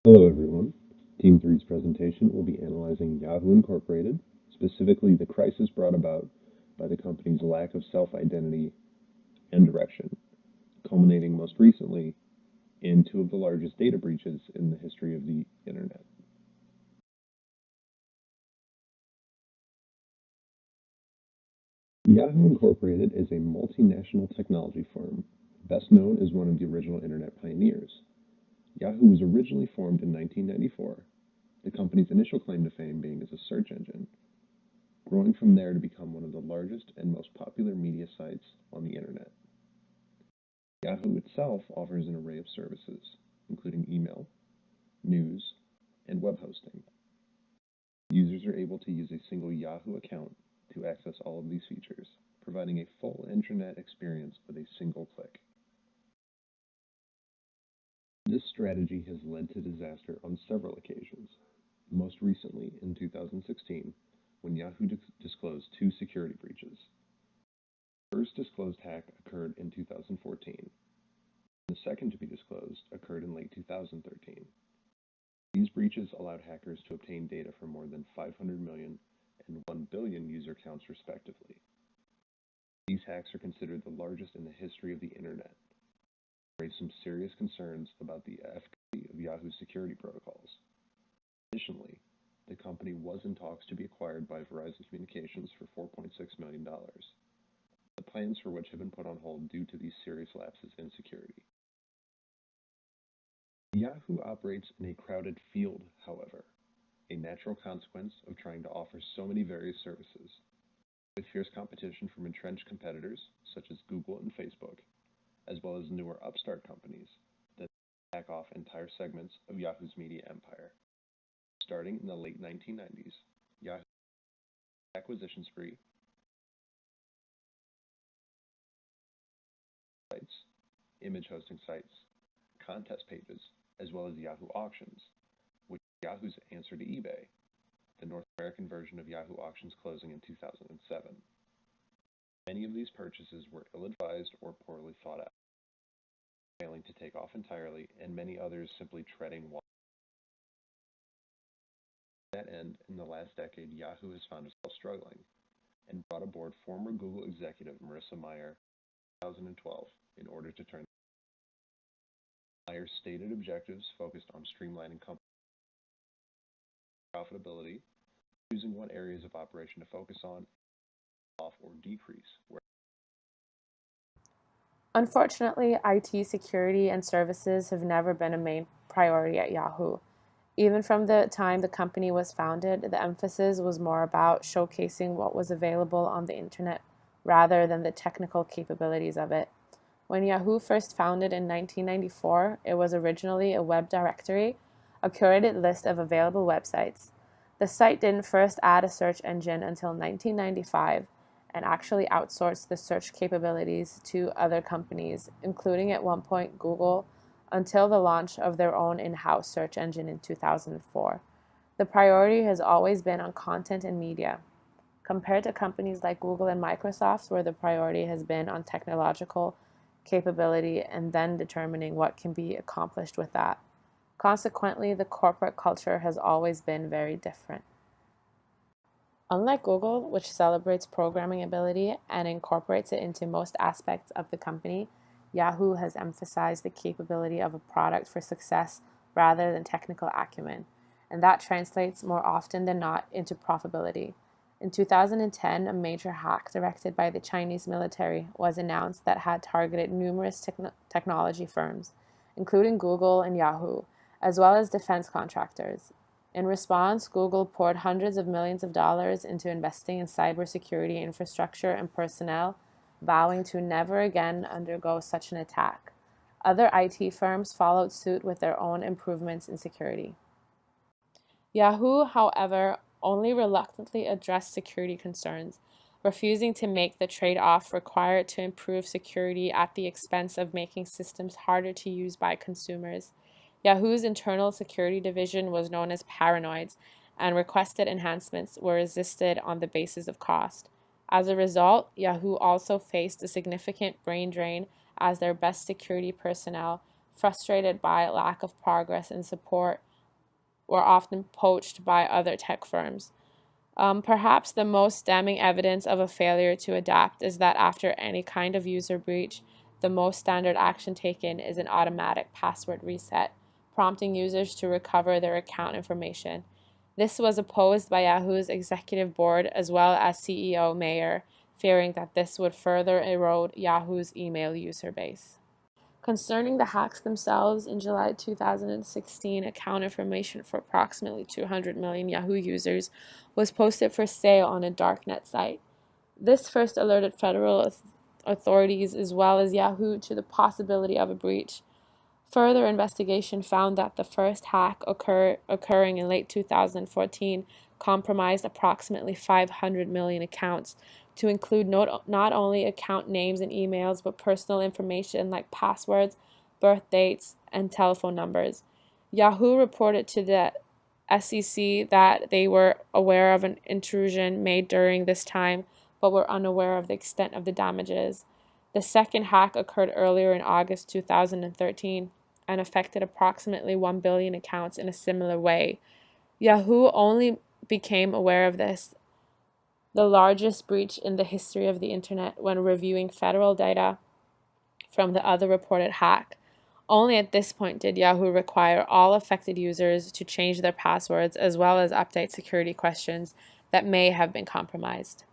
Hello everyone. Team 3's presentation will be analyzing Yahoo Incorporated, specifically the crisis brought about by the company's lack of self-identity and direction, culminating most recently in two of the largest data breaches in the history of the internet. Yahoo Incorporated is a multinational technology firm, best known as one of the original internet pioneers. Yahoo was originally formed in 1994, the company's initial claim to fame being as a search engine, growing from there to become one of the largest and most popular media sites on the internet. Yahoo itself offers an array of services, including email, news, and web hosting. Users are able to use a single Yahoo account to access all of these features, providing a full internet experience with a single click. This strategy has led to disaster on several occasions, most recently in 2016, when Yahoo disclosed two security breaches. The first disclosed hack occurred in 2014. The second to be disclosed occurred in late 2013. These breaches allowed hackers to obtain data from more than 500 million and 1 billion user accounts respectively. These hacks are considered the largest in the history of the internet, and raise some serious concerns about the efficacy of Yahoo's security protocols. Additionally, the company was in talks to be acquired by Verizon Communications for $4.6 million, the plans for which have been put on hold due to these serious lapses in security. Yahoo operates in a crowded field, however, a natural consequence of trying to offer so many various services. With fierce competition from entrenched competitors such as Google and Facebook, as well as newer upstart companies that back off entire segments of Yahoo's media empire. Starting in the late 1990s, Yahoo's acquisition spree, sites, image hosting sites, contest pages, as well as Yahoo Auctions, which is Yahoo's answer to eBay, the North American version of Yahoo Auctions closing in 2007. Many of these purchases were ill-advised or poorly thought out, failing to take off entirely, and many others simply treading water. To that end, in the last decade, Yahoo has found itself struggling, and brought aboard former Google executive Marissa Mayer in 2012 in order to turn. Meyer's stated objectives focused on streamlining company profitability, choosing what areas of operation to focus on, off or decrease. Unfortunately, IT security and services have never been a main priority at Yahoo. Even from the time the company was founded, the emphasis was more about showcasing what was available on the internet rather than the technical capabilities of it. When Yahoo first founded in 1994, it was originally a web directory, a curated list of available websites. The site didn't first add a search engine until 1995 and actually outsourced the search capabilities to other companies, including at one point Google, until the launch of their own in-house search engine in 2004. The priority has always been on content and media, compared to companies like Google and Microsoft, where the priority has been on technological capability and then determining what can be accomplished with that. Consequently, the corporate culture has always been very different. Unlike Google, which celebrates programming ability and incorporates it into most aspects of the company, Yahoo has emphasized the capability of a product for success rather than technical acumen, and that translates more often than not into profitability. In 2010, a major hack directed by the Chinese military was announced that had targeted numerous technology firms, including Google and Yahoo, as well as defense contractors. In response, Google poured hundreds of millions of dollars into investing in cybersecurity infrastructure and personnel, vowing to never again undergo such an attack. Other IT firms followed suit with their own improvements in security. Yahoo, however, only reluctantly addressed security concerns, refusing to make the trade-off required to improve security at the expense of making systems harder to use by consumers. Yahoo's internal security division was known as Paranoids, and requested enhancements were resisted on the basis of cost. As a result, Yahoo also faced a significant brain drain as their best security personnel, frustrated by lack of progress and support, were often poached by other tech firms. Perhaps the most damning evidence of a failure to adapt is that after any kind of user breach, the most standard action taken is an automatic password reset, prompting users to recover their account information. This was opposed by Yahoo's executive board as well as CEO Mayer, fearing that this would further erode Yahoo's email user base. Concerning the hacks themselves, in July 2016, account information for approximately 200 million Yahoo users was posted for sale on a darknet site. This first alerted federal authorities as well as Yahoo to the possibility of a breach. Further investigation found that the first hack occurring in late 2014 compromised approximately 500 million accounts, to include not only account names and emails, but personal information like passwords, birth dates, and telephone numbers. Yahoo reported to the SEC that they were aware of an intrusion made during this time, but were unaware of the extent of the damages. The second hack occurred earlier in August 2013 and affected approximately 1 billion accounts in a similar way. Yahoo only became aware of this, the largest breach in the history of the internet, when reviewing federal data from the other reported hack. Only at this point did Yahoo require all affected users to change their passwords as well as update security questions that may have been compromised.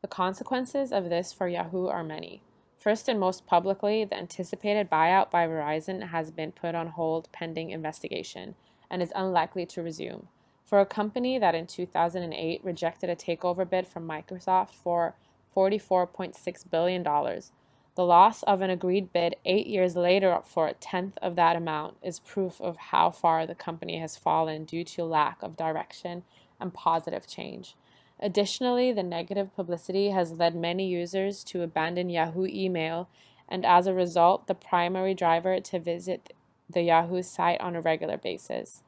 The consequences of this for Yahoo are many. First and most publicly, the anticipated buyout by Verizon has been put on hold pending investigation and is unlikely to resume. For a company that in 2008 rejected a takeover bid from Microsoft for $44.6 billion, the loss of an agreed bid 8 years later for a tenth of that amount is proof of how far the company has fallen due to lack of direction and positive change. Additionally, the negative publicity has led many users to abandon Yahoo email, and as a result, the primary driver to visit the Yahoo site on a regular basis.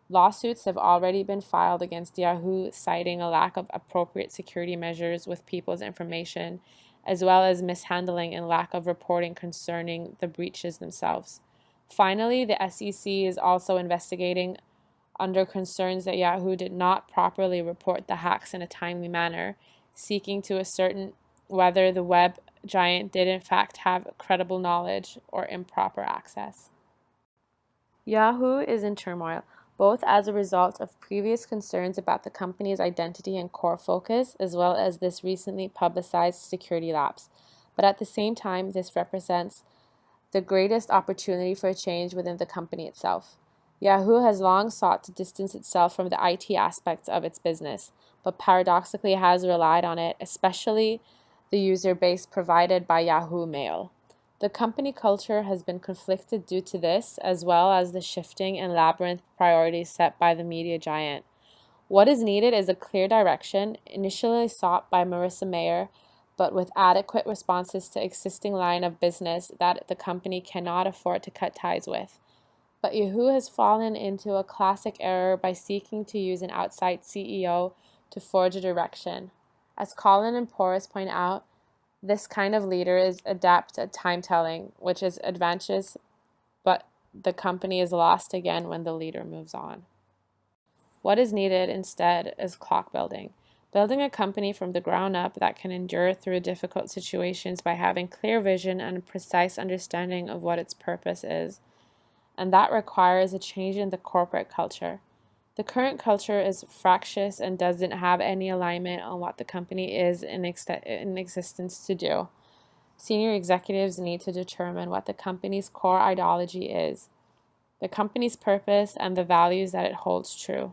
Lawsuits have already been filed against Yahoo, citing a lack of appropriate security measures with people's information, as well as mishandling and lack of reporting concerning the breaches themselves. Finally, the SEC is also investigating under concerns that Yahoo did not properly report the hacks in a timely manner, seeking to ascertain whether the web giant did in fact have credible knowledge or improper access. Yahoo is in turmoil, both as a result of previous concerns about the company's identity and core focus, as well as this recently publicized security lapse. But at the same time, this represents the greatest opportunity for change within the company itself. Yahoo has long sought to distance itself from the IT aspects of its business, but paradoxically has relied on it, especially the user base provided by Yahoo Mail. The company culture has been conflicted due to this, as well as the shifting and labyrinth priorities set by the media giant. What is needed is a clear direction, initially sought by Marissa Mayer, but with adequate responses to existing line of business that the company cannot afford to cut ties with. But Yahoo has fallen into a classic error by seeking to use an outside CEO to forge a direction. As Colin and Porras point out, this kind of leader is adept at time telling, which is advantageous, but the company is lost again when the leader moves on. What is needed instead is clock building. Building a company from the ground up that can endure through difficult situations by having clear vision and a precise understanding of what its purpose is. And that requires a change in the corporate culture. The current culture is fractious and doesn't have any alignment on what the company is in existence to do. Senior executives need to determine what the company's core ideology is, the company's purpose, and the values that it holds true.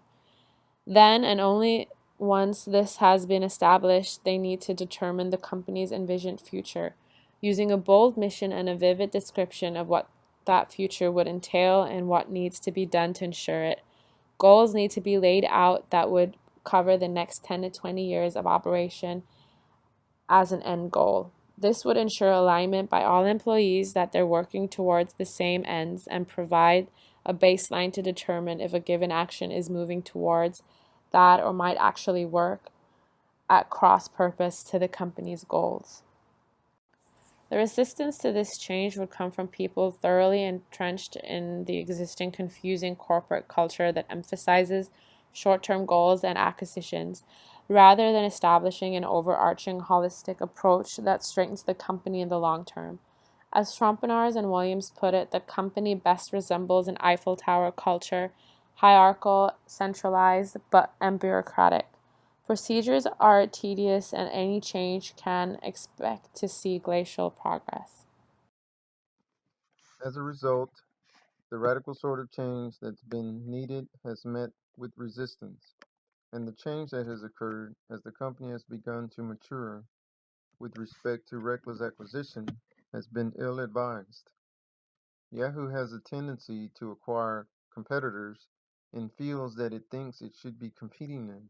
Then, and only once this has been established, they need to determine the company's envisioned future, using a bold mission and a vivid description of what that future would entail and what needs to be done to ensure it. Goals need to be laid out that would cover the next 10 to 20 years of operation as an end goal. This would ensure alignment by all employees that they're working towards the same ends and provide a baseline to determine if a given action is moving towards that or might actually work at cross purpose to the company's goals. The resistance to this change would come from people thoroughly entrenched in the existing confusing corporate culture that emphasizes short term goals and acquisitions, rather than establishing an overarching holistic approach that strengthens the company in the long term. As Trompenaars and Williams put it, the company best resembles an Eiffel Tower culture, hierarchical, centralized, but and bureaucratic. Procedures are tedious, and any change can expect to see glacial progress. As a result, the radical sort of change that's been needed has met with resistance, and the change that has occurred as the company has begun to mature with respect to reckless acquisition has been ill advised. Yahoo has a tendency to acquire competitors in fields that it thinks it should be competing in,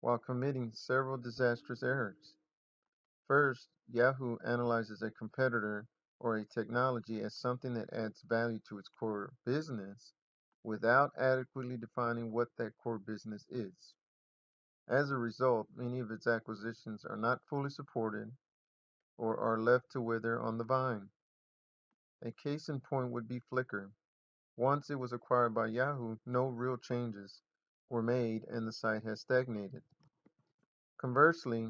while committing several disastrous errors. First, Yahoo analyzes a competitor or a technology as something that adds value to its core business without adequately defining what that core business is. As a result, many of its acquisitions are not fully supported or are left to wither on the vine. A case in point would be Flickr. Once it was acquired by Yahoo, no real changes were made and the site has stagnated. Conversely,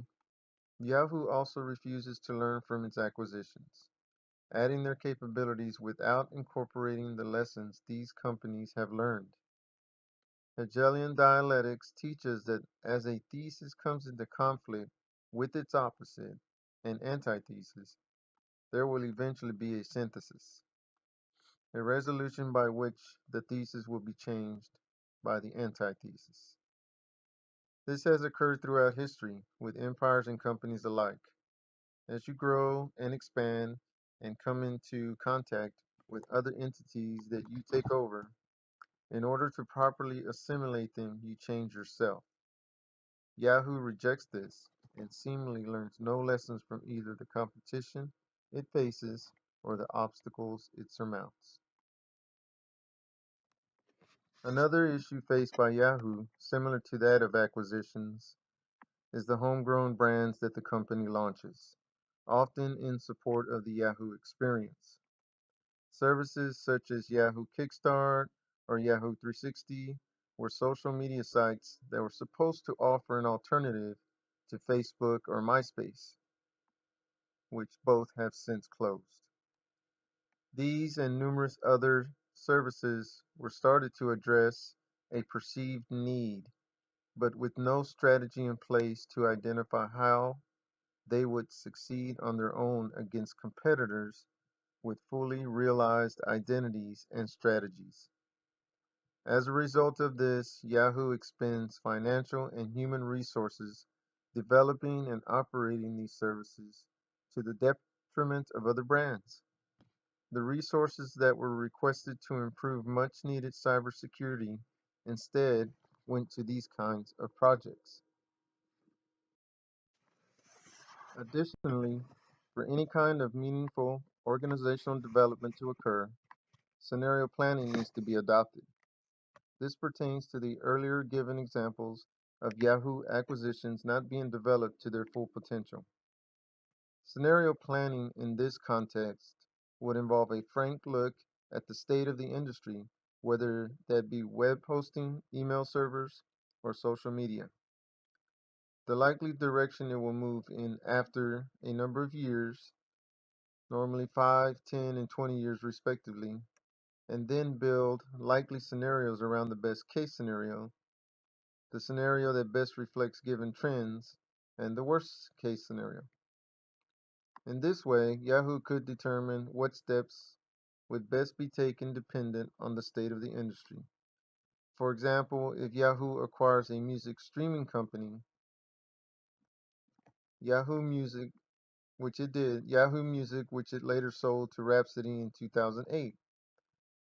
Yahoo also refuses to learn from its acquisitions, adding their capabilities without incorporating the lessons these companies have learned. Hegelian dialectics teaches that as a thesis comes into conflict with its opposite, an antithesis, there will eventually be a synthesis, a resolution by which the thesis will be changed by the antithesis. This has occurred throughout history with empires and companies alike. As you grow and expand and come into contact with other entities that you take over, in order to properly assimilate them, you change yourself. Yahoo rejects this and seemingly learns no lessons from either the competition it faces or the obstacles it surmounts. Another issue faced by Yahoo, similar to that of acquisitions, is the homegrown brands that the company launches, often in support of the Yahoo experience. Services such as Yahoo Kickstart or Yahoo 360 were social media sites that were supposed to offer an alternative to Facebook or MySpace, which both have since closed. These and numerous other services were started to address a perceived need, but with no strategy in place to identify how they would succeed on their own against competitors with fully realized identities and strategies. As a result of this, Yahoo expends financial and human resources developing and operating these services to the detriment of other brands. The resources that were requested to improve much needed cybersecurity instead went to these kinds of projects. Additionally, for any kind of meaningful organizational development to occur, scenario planning needs to be adopted. This pertains to the earlier given examples of Yahoo acquisitions not being developed to their full potential. Scenario planning in this context would involve a frank look at the state of the industry, whether that be web hosting, email servers, or social media. The likely direction it will move in after a number of years, normally 5, 10, and 20 years respectively, and then build likely scenarios around the best case scenario, the scenario that best reflects given trends, and the worst case scenario. In this way, Yahoo could determine what steps would best be taken dependent on the state of the industry. For example, if Yahoo acquires a music streaming company, Yahoo Music, Yahoo Music, which it later sold to Rhapsody in 2008.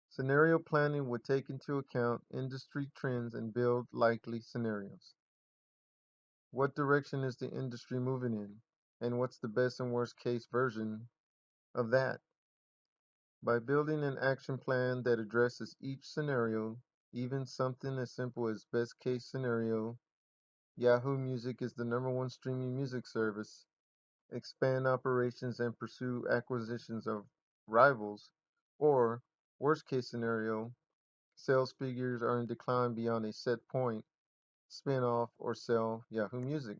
Scenario planning would take into account industry trends and build likely scenarios. What direction is the industry moving in? And what's the best and worst case version of that? By building an action plan that addresses each scenario, even something as simple as best case scenario, Yahoo Music is the number one streaming music service. expand operations and pursue acquisitions of rivals, or, worst case scenario, sales figures are in decline beyond a set point, spin off or sell Yahoo Music.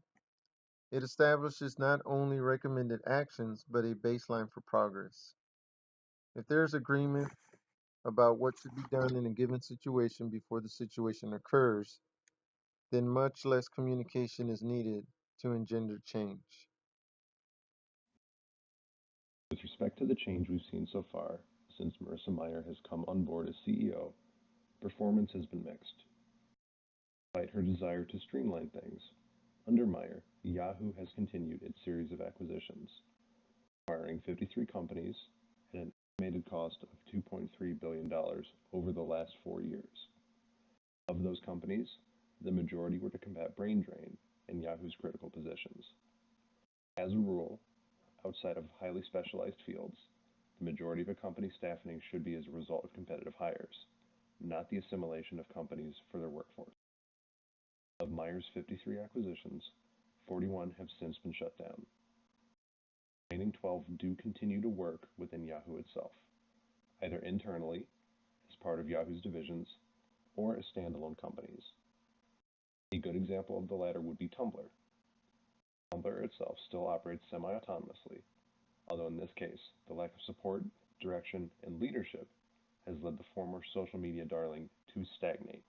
It establishes not only recommended actions, but a baseline for progress. If there is agreement about what should be done in a given situation before the situation occurs, then much less communication is needed to engender change. With respect to the change we've seen so far, since Marissa Mayer has come on board as CEO, performance has been mixed. Despite her desire to streamline things, under Mayer, Yahoo has continued its series of acquisitions, acquiring 53 companies at an estimated cost of $2.3 billion over the last 4 years. Of those companies, the majority were to combat brain drain in Yahoo's critical positions. As a rule, outside of highly specialized fields, the majority of a company's staffing should be as a result of competitive hires, not the assimilation of companies for their workforce. Of Mayer's 53 acquisitions, 41 have since been shut down. The remaining 12 do continue to work within Yahoo itself, either internally, as part of Yahoo's divisions, or as standalone companies. A good example of the latter would be Tumblr. Tumblr itself still operates semi-autonomously, although in this case, the lack of support, direction, and leadership has led the former social media darling to stagnate.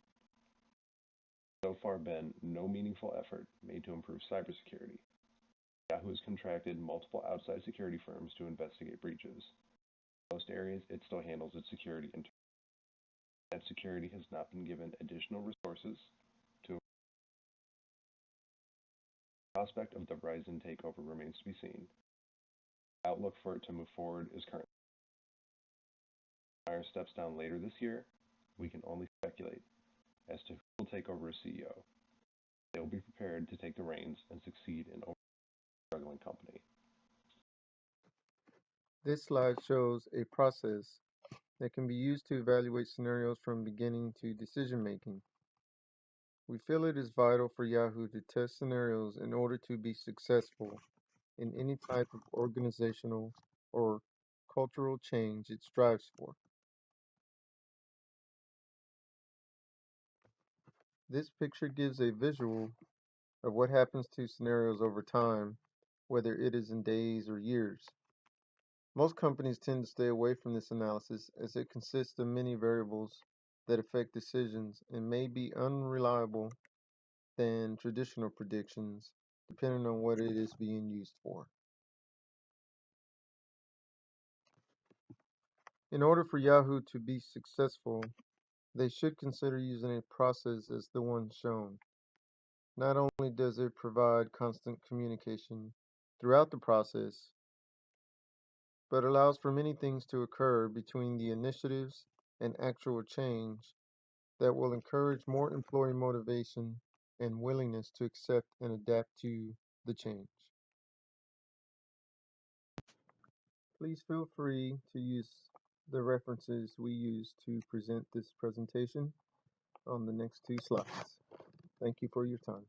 There has so far been no meaningful effort made to improve cybersecurity. Yahoo has contracted multiple outside security firms to investigate breaches. In most areas, it still handles its security internally. That security has not been given additional resources to. The prospect of the Verizon takeover remains to be seen. The outlook for it to move forward is currently. If Meyer steps down later this year, we can only speculate as to who will take over as CEO. They will be prepared to take the reins and succeed in overtaking a struggling company. This slide shows a process that can be used to evaluate scenarios from beginning to decision making. We feel it is vital for Yahoo to test scenarios in order to be successful in any type of organizational or cultural change it strives for. This picture gives a visual of what happens to scenarios over time, whether it is in days or years. Most companies tend to stay away from this analysis as it consists of many variables that affect decisions and may be unreliable than traditional predictions, depending on what it is being used for. In order for Yahoo to be successful, they should consider using a process as the one shown. Not only does it provide constant communication throughout the process, but allows for many things to occur between the initiatives and actual change that will encourage more employee motivation and willingness to accept and adapt to the change. Please feel free to use the references we use to present this presentation on the next two slides. Thank you for your time.